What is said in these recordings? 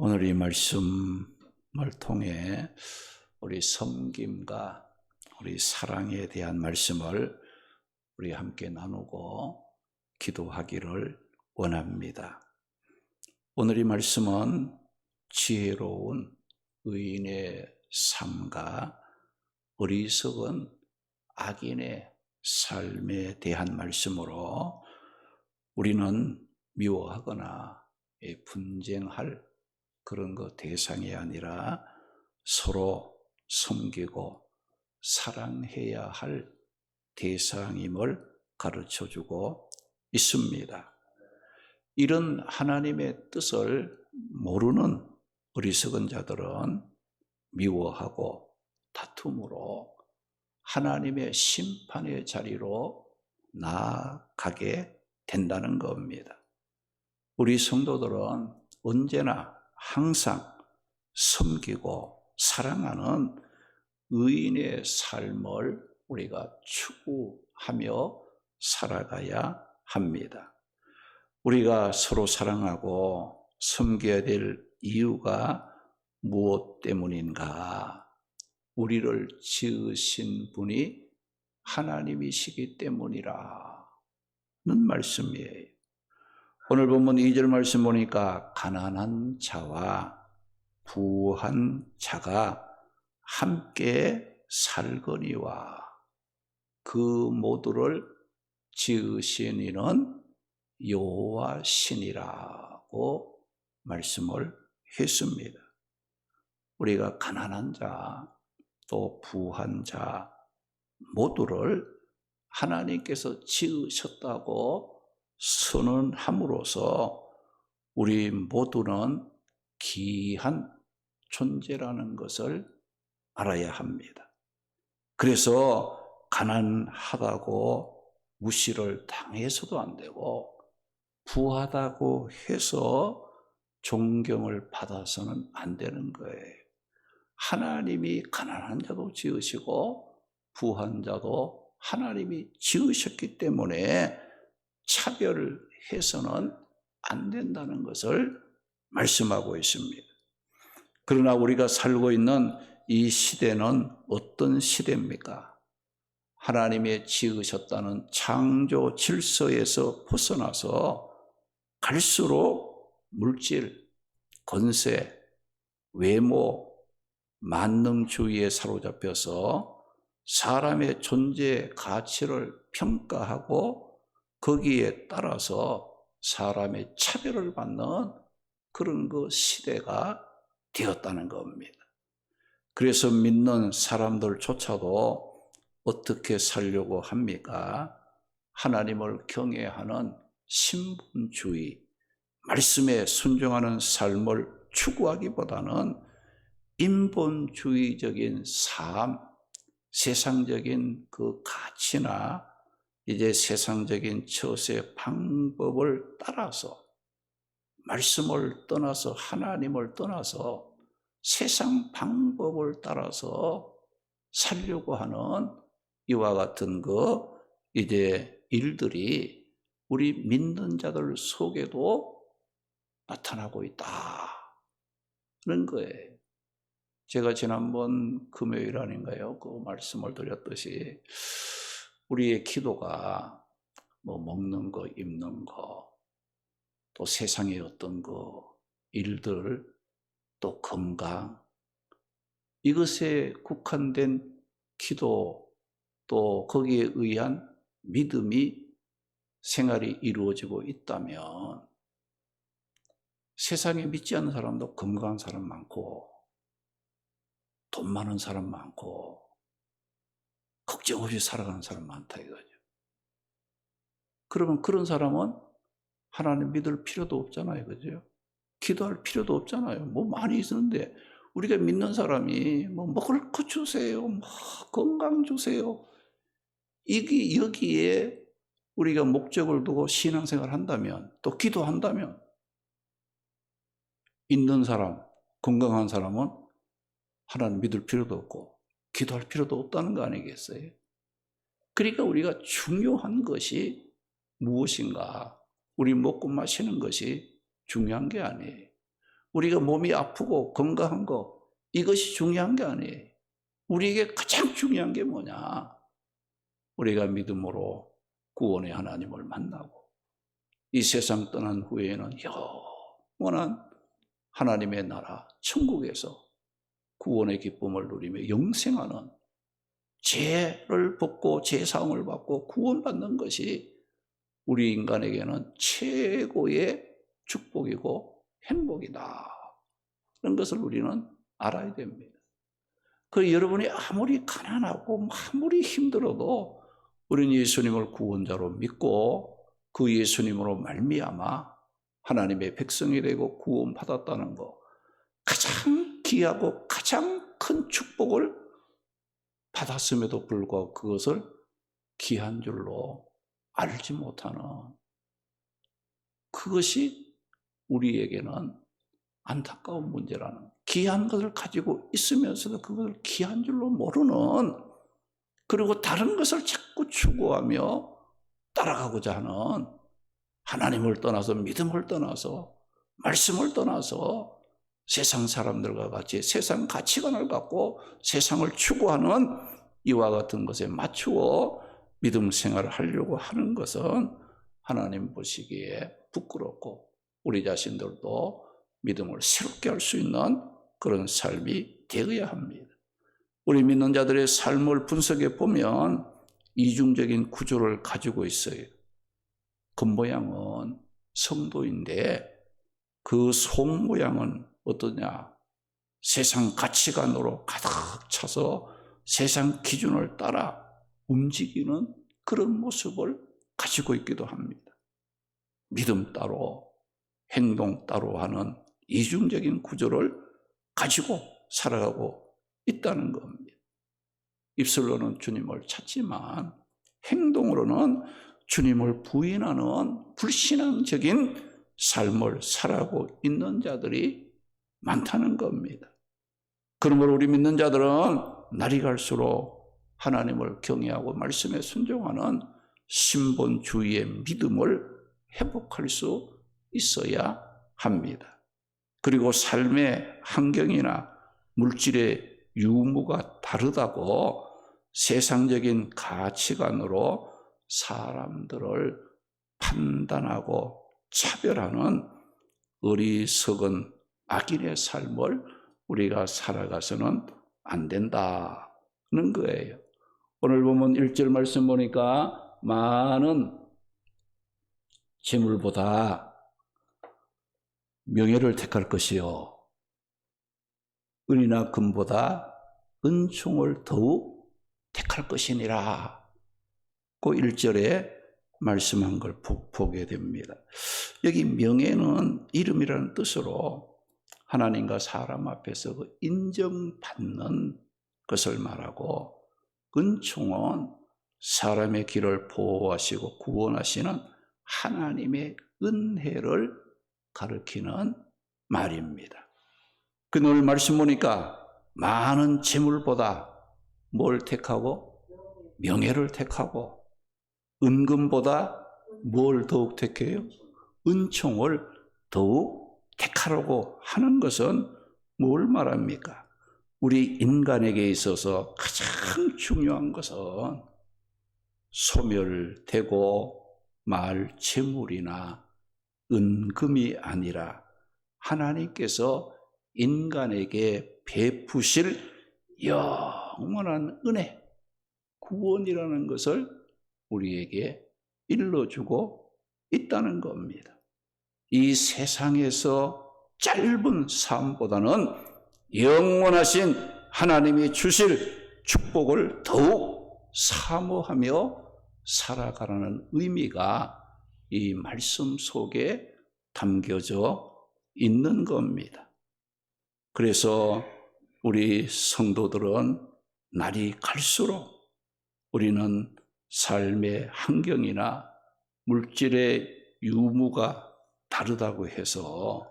오늘 이 말씀을 통해 우리 섬김과 우리 사랑에 대한 말씀을 우리 함께 나누고 기도하기를 원합니다. 오늘 이 말씀은 지혜로운 의인의 삶과 어리석은 악인의 삶에 대한 말씀으로 우리는 미워하거나 분쟁할 그런 거 대상이 아니라 서로 섬기고 사랑해야 할 대상임을 가르쳐주고 있습니다. 이런 하나님의 뜻을 모르는 어리석은 자들은 미워하고 다툼으로 하나님의 심판의 자리로 나아가게 된다는 겁니다. 우리 성도들은 언제나 항상 섬기고 사랑하는 의인의 삶을 우리가 추구하며 살아가야 합니다. 우리가 서로 사랑하고 섬겨야 될 이유가 무엇 때문인가? 우리를 지으신 분이 하나님이시기 때문이라는 말씀이에요. 오늘 본문 2절 말씀 보니까 가난한 자와 부한 자가 함께 살거니와 그 모두를 지으신 이는 여호와시니라고 말씀을 했습니다. 우리가 가난한 자 또 부한 자 모두를 하나님께서 지으셨다고 선언함으로써 우리 모두는 귀한 존재라는 것을 알아야 합니다. 그래서 가난하다고 무시를 당해서도 안 되고 부하다고 해서 존경을 받아서는 안 되는 거예요. 하나님이 가난한 자도 지으시고 부한 자도 하나님이 지으셨기 때문에 차별해서는 안 된다는 것을 말씀하고 있습니다. 그러나 우리가 살고 있는 이 시대는 어떤 시대입니까? 하나님의 지으셨다는 창조 질서에서 벗어나서 갈수록 물질, 권세, 외모, 만능주의에 사로잡혀서 사람의 존재 가치를 평가하고 거기에 따라서 사람의 차별을 받는 그런 그 시대가 되었다는 겁니다. 그래서 믿는 사람들조차도 어떻게 살려고 합니까? 하나님을 경외하는 신분주의, 말씀에 순종하는 삶을 추구하기보다는 인본주의적인 삶, 세상적인 그 가치나 이제 세상적인 처세 방법을 따라서 말씀을 떠나서 하나님을 떠나서 세상 방법을 따라서 살려고 하는 이와 같은 이제 일들이 우리 믿는 자들 속에도 나타나고 있다는 거예요. 제가 지난번 금요일 아닌가요? 그 말씀을 드렸듯이 우리의 기도가 먹는 거, 입는 거, 또 세상의 어떤 일들, 또 건강, 이것에 국한된 기도, 또 거기에 의한 믿음이 생활이 이루어지고 있다면 세상에 믿지 않는 사람도 건강한 사람 많고 돈 많은 사람 많고 걱정 없이 살아가는 사람 많다 이거죠. 그러면 그런 사람은 하나님 믿을 필요도 없잖아요. 그죠? 기도할 필요도 없잖아요. 많이 있었는데 우리가 믿는 사람이 먹을 것 주세요. 건강 주세요. 여기에 우리가 목적을 두고 신앙생활을 한다면 또 기도한다면 있는 사람, 건강한 사람은 하나님 믿을 필요도 없고 기도할 필요도 없다는 거 아니겠어요? 그러니까 우리가 중요한 것이 무엇인가? 우리 먹고 마시는 것이 중요한 게 아니에요. 우리가 몸이 아프고 건강한 거, 이것이 중요한 게 아니에요. 우리에게 가장 중요한 게 뭐냐? 우리가 믿음으로 구원의 하나님을 만나고 이 세상 떠난 후에는 영원한 하나님의 나라 천국에서 구원의 기쁨을 누리며 영생하는, 죄를 벗고 죄사함을 받고 구원받는 것이 우리 인간에게는 최고의 축복이고 행복이다. 그런 것을 우리는 알아야 됩니다. 여러분이 아무리 가난하고 아무리 힘들어도 우리는 예수님을 구원자로 믿고 그 예수님으로 말미암아 하나님의 백성이 되고 구원받았다는 것, 가장 귀하고 가장 큰 축복을 받았음에도 불구하고 그것을 귀한 줄로 알지 못하는, 그것이 우리에게는 안타까운 문제라는, 귀한 것을 가지고 있으면서도 그것을 귀한 줄로 모르는, 그리고 다른 것을 자꾸 추구하며 따라가고자 하는, 하나님을 떠나서 믿음을 떠나서 말씀을 떠나서 세상 사람들과 같이 세상 가치관을 갖고 세상을 추구하는 이와 같은 것에 맞추어 믿음 생활을 하려고 하는 것은 하나님 보시기에 부끄럽고 우리 자신들도 믿음을 새롭게 할 수 있는 그런 삶이 되어야 합니다. 우리 믿는 자들의 삶을 분석해 보면 이중적인 구조를 가지고 있어요. 겉모양은 성도인데 그 속모양은 어떠냐? 세상 가치관으로 가득 차서 세상 기준을 따라 움직이는 그런 모습을 가지고 있기도 합니다. 믿음 따로 행동 따로 하는 이중적인 구조를 가지고 살아가고 있다는 겁니다. 입술로는 주님을 찾지만 행동으로는 주님을 부인하는 불신앙적인 삶을 살아가고 있는 자들이 많다는 겁니다. 그러므로 우리 믿는 자들은 날이 갈수록 하나님을 경외하고 말씀에 순종하는 신본주의의 믿음을 회복할 수 있어야 합니다. 그리고 삶의 환경이나 물질의 유무가 다르다고 세상적인 가치관으로 사람들을 판단하고 차별하는 어리석은 악인의 삶을 우리가 살아가서는 안 된다는 거예요. 오늘 보면 1절 말씀 보니까 많은 재물보다 명예를 택할 것이요 은이나 금보다 은총을 더욱 택할 것이니라. 그 1절에 말씀한 걸 보게 됩니다. 여기 명예는 이름이라는 뜻으로 하나님과 사람 앞에서 인정받는 것을 말하고, 은총은 사람의 길을 보호하시고 구원하시는 하나님의 은혜를 가리키는 말입니다. 오늘 말씀 보니까 많은 재물보다 뭘 택하고? 명예를 택하고, 은금보다 뭘 더욱 택해요? 은총을 더욱 택하라고 하는 것은 뭘 말합니까? 우리 인간에게 있어서 가장 중요한 것은 소멸되고 말 재물이나 은금이 아니라 하나님께서 인간에게 베푸실 영원한 은혜, 구원이라는 것을 우리에게 일러주고 있다는 겁니다. 이 세상에서 짧은 삶보다는 영원하신 하나님이 주실 축복을 더욱 사모하며 살아가라는 의미가 이 말씀 속에 담겨져 있는 겁니다. 그래서 우리 성도들은 날이 갈수록 우리는 삶의 환경이나 물질의 유무가 다르다고 해서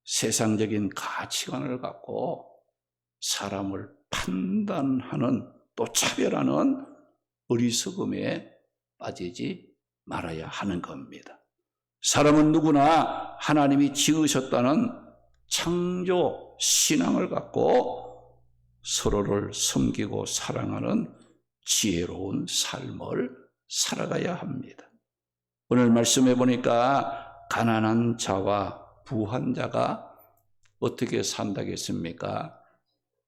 세상적인 가치관을 갖고 사람을 판단하는, 또 차별하는 어리석음에 빠지지 말아야 하는 겁니다. 사람은 누구나 하나님이 지으셨다는 창조 신앙을 갖고 서로를 섬기고 사랑하는 지혜로운 삶을 살아가야 합니다. 오늘 말씀해 보니까 가난한 자와 부한 자가 어떻게 산다겠습니까?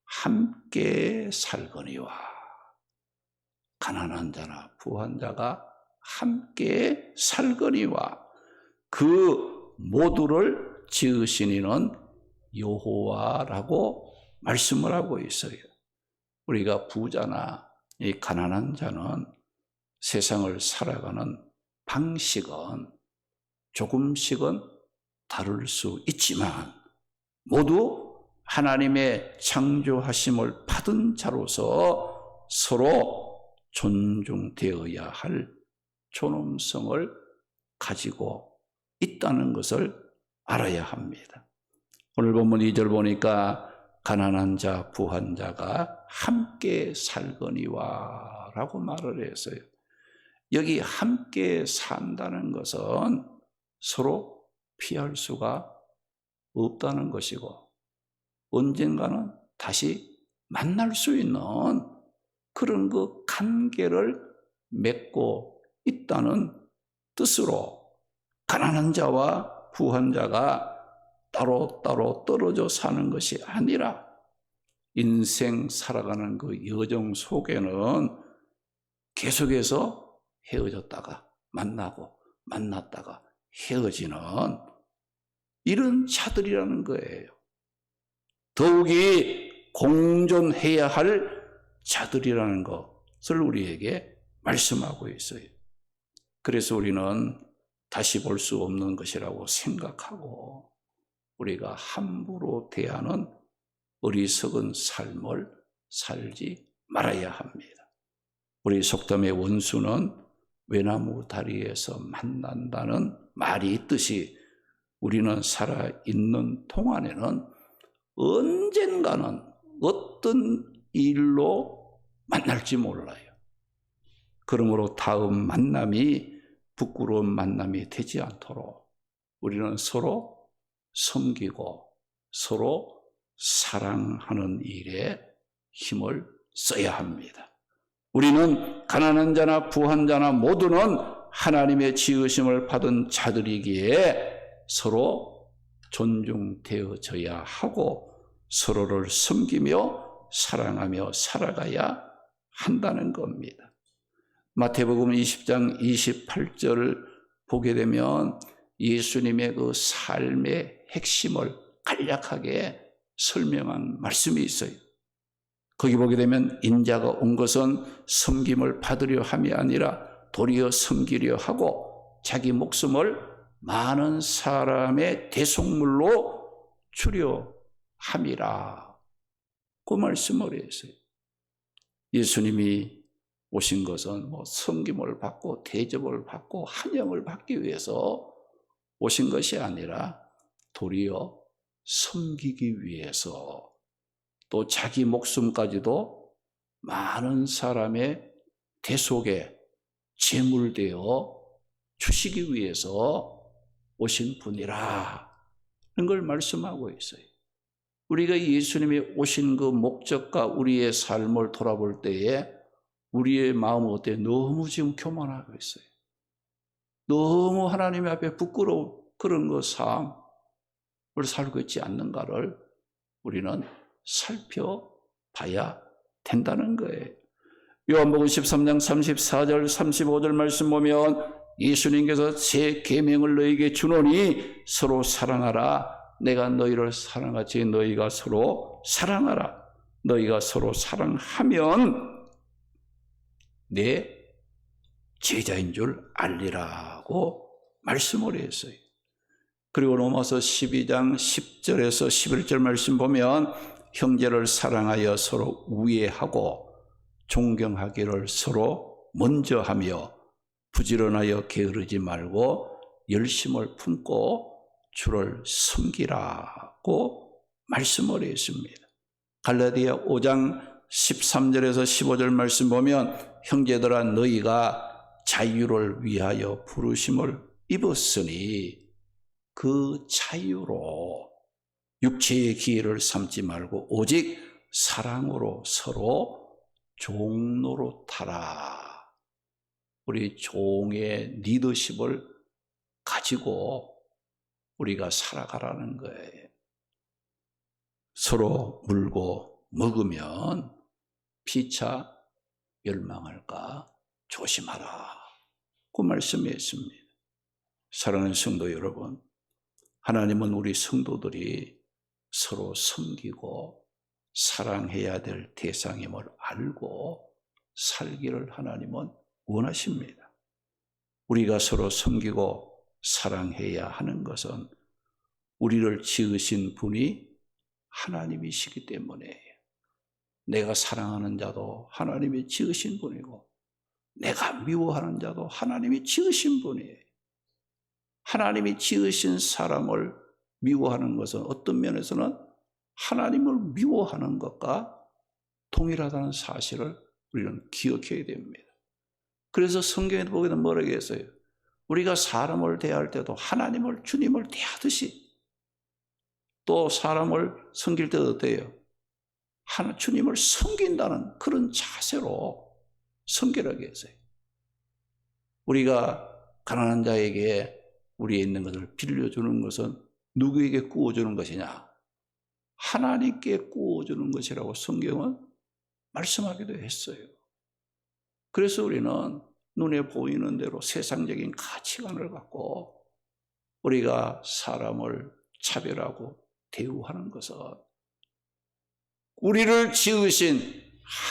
함께 살거니와. 가난한 자나 부한 자가 함께 살거니와 그 모두를 지으신 이는 여호와라고 말씀을 하고 있어요. 우리가 부자나 이 가난한 자는 세상을 살아가는 방식은 조금씩은 다를 수 있지만 모두 하나님의 창조하심을 받은 자로서 서로 존중되어야 할 존엄성을 가지고 있다는 것을 알아야 합니다. 오늘 본문 2절 보니까 가난한 자, 부한 자가 함께 살거니와 라고 말을 했어요. 여기 함께 산다는 것은 서로 피할 수가 없다는 것이고 언젠가는 다시 만날 수 있는 그런 그 관계를 맺고 있다는 뜻으로 가난한 자와 부한 자가 따로따로 떨어져 사는 것이 아니라 인생 살아가는 그 여정 속에는 계속해서 헤어졌다가 만나고 만났다가 헤어지는 이런 자들이라는 거예요. 더욱이 공존해야 할 자들이라는 것을 우리에게 말씀하고 있어요. 그래서 우리는 다시 볼 수 없는 것이라고 생각하고 우리가 함부로 대하는 어리석은 삶을 살지 말아야 합니다. 우리 속담의 원수는 외나무 다리에서 만난다는 말이 있듯이 우리는 살아있는 동안에는 언젠가는 어떤 일로 만날지 몰라요. 그러므로 다음 만남이 부끄러운 만남이 되지 않도록 우리는 서로 섬기고 서로 사랑하는 일에 힘을 써야 합니다. 우리는 가난한 자나 부한 자나 모두는 하나님의 지으심을 받은 자들이기에 서로 존중되어져야 하고 서로를 섬기며 사랑하며 살아가야 한다는 겁니다. 마태복음 20장 28절을 보게 되면 예수님의 그 삶의 핵심을 간략하게 설명한 말씀이 있어요. 거기 보게 되면 인자가 온 것은 섬김을 받으려 함이 아니라 도리어 섬기려 하고 자기 목숨을 많은 사람의 대속물로 주려 함이라 그 말씀을 했어요. 예수님이 오신 것은 섬김을 받고 대접을 받고 환영을 받기 위해서 오신 것이 아니라 도리어 섬기기 위해서 또 자기 목숨까지도 많은 사람의 대속에 제물되어 주시기 위해서 오신 분이라는 걸 말씀하고 있어요. 우리가 예수님이 오신 그 목적과 우리의 삶을 돌아볼 때에 우리의 마음은 어때요? 너무 지금 교만하고 있어요. 너무 하나님 앞에 부끄러운 그런 그 삶을 살고 있지 않는가를 우리는 살펴봐야 된다는 거예요. 요한복음 13장 34절 35절 말씀 보면 예수님께서 제 계명을 너희에게 주노니 서로 사랑하라. 내가 너희를 사랑하지 너희가 서로 사랑하라. 너희가 서로 사랑하면 내 제자인 줄 알리라고 말씀을 했어요. 그리고 로마서 12장 10절에서 11절 말씀 보면 형제를 사랑하여 서로 우애하고 존경하기를 서로 먼저 하며 부지런하여 게으르지 말고 열심을 품고 주를 섬기라고 말씀을 했습니다. 갈라디아 5장 13절에서 15절 말씀 보면 형제들아 너희가 자유를 위하여 부르심을 입었으니 그 자유로 육체의 기회를 삼지 말고 오직 사랑으로 서로 종노릇하라. 우리 종의 리더십을 가지고 우리가 살아가라는 거예요. 서로 물고 먹으면 피차 멸망할까 조심하라. 그 말씀이 있습니다. 사랑하는 성도 여러분, 하나님은 우리 성도들이 서로 섬기고 사랑해야 될 대상임을 알고 살기를 하나님은 원하십니다. 우리가 서로 섬기고 사랑해야 하는 것은 우리를 지으신 분이 하나님이시기 때문에요. 내가 사랑하는 자도 하나님이 지으신 분이고 내가 미워하는 자도 하나님이 지으신 분이에요. 하나님이 지으신 사람을 미워하는 것은 어떤 면에서는 하나님을 미워하는 것과 동일하다는 사실을 우리는 기억해야 됩니다. 그래서 성경에 보게 되면 뭐라고 했어요? 우리가 사람을 대할 때도 하나님을, 주님을 대하듯이, 또 사람을 섬길 때도 어때요? 주님을 섬긴다는 그런 자세로 섬기라고 했어요. 우리가 가난한 자에게 우리에 있는 것을 빌려주는 것은 누구에게 구워주는 것이냐? 하나님께 구워주는 것이라고 성경은 말씀하기도 했어요. 그래서 우리는 눈에 보이는 대로 세상적인 가치관을 갖고 우리가 사람을 차별하고 대우하는 것은 우리를 지으신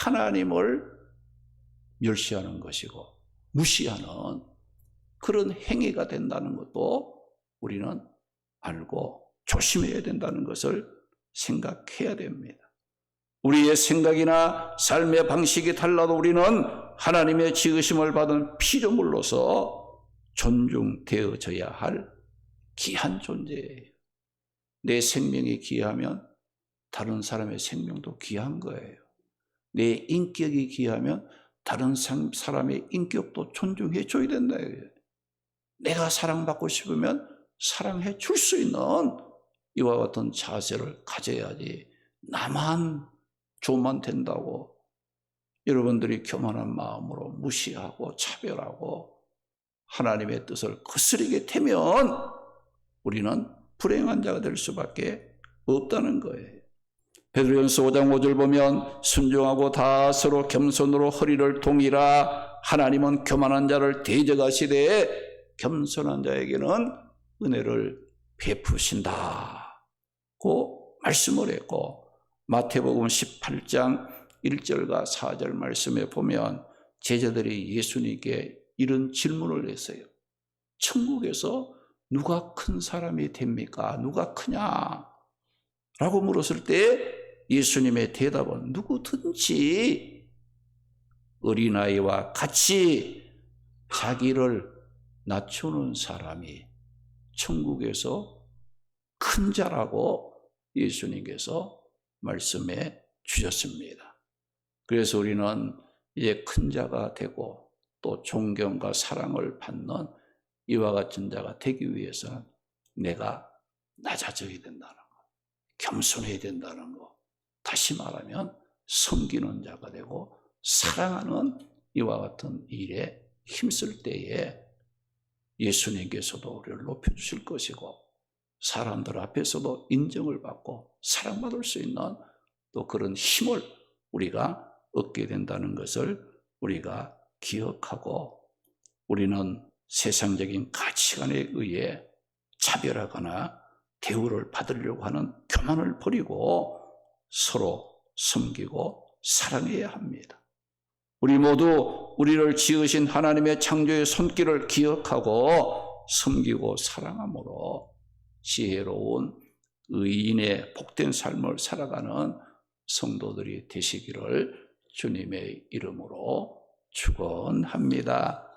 하나님을 멸시하는 것이고 무시하는 그런 행위가 된다는 것도 우리는 알고 조심해야 된다는 것을 생각해야 됩니다. 우리의 생각이나 삶의 방식이 달라도 우리는 하나님의 지으심을 받은 피조물로서 존중되어져야 할 귀한 존재예요. 내 생명이 귀하면 다른 사람의 생명도 귀한 거예요. 내 인격이 귀하면 다른 사람의 인격도 존중해 줘야 된다. 내가 사랑받고 싶으면 사랑해 줄 수 있는 이와 같은 자세를 가져야지, 나만 조만 된다고 여러분들이 교만한 마음으로 무시하고 차별하고 하나님의 뜻을 거스르게 되면 우리는 불행한 자가 될 수밖에 없다는 거예요. 베드로전서 5장 5절 보면 순종하고 다 서로 겸손으로 허리를 동이라. 하나님은 교만한 자를 대적하시되 겸손한 자에게는 은혜를 베푸신다고 말씀을 했고, 마태복음 18장 1절과 4절 말씀에 보면 제자들이 예수님께 이런 질문을 했어요. 천국에서 누가 큰 사람이 됩니까? 누가 크냐? 라고 물었을 때 예수님의 대답은 누구든지 어린아이와 같이 자기를 낮추는 사람이 천국에서 큰 자라고 예수님께서 말씀해 주셨습니다. 그래서 우리는 이제 큰 자가 되고 또 존경과 사랑을 받는 이와 같은 자가 되기 위해서는 내가 낮아져야 된다는 것, 겸손해야 된다는 것, 다시 말하면 섬기는 자가 되고 사랑하는 이와 같은 일에 힘쓸 때에 예수님께서도 우리를 높여주실 것이고 사람들 앞에서도 인정을 받고 사랑받을 수 있는 또 그런 힘을 우리가 얻게 된다는 것을 우리가 기억하고, 우리는 세상적인 가치관에 의해 차별하거나 대우를 받으려고 하는 교만을 버리고 서로 섬기고 사랑해야 합니다. 우리 모두 우리를 지으신 하나님의 창조의 손길을 기억하고 섬기고 사랑함으로 지혜로운 의인의 복된 삶을 살아가는 성도들이 되시기를 주님의 이름으로 축원합니다.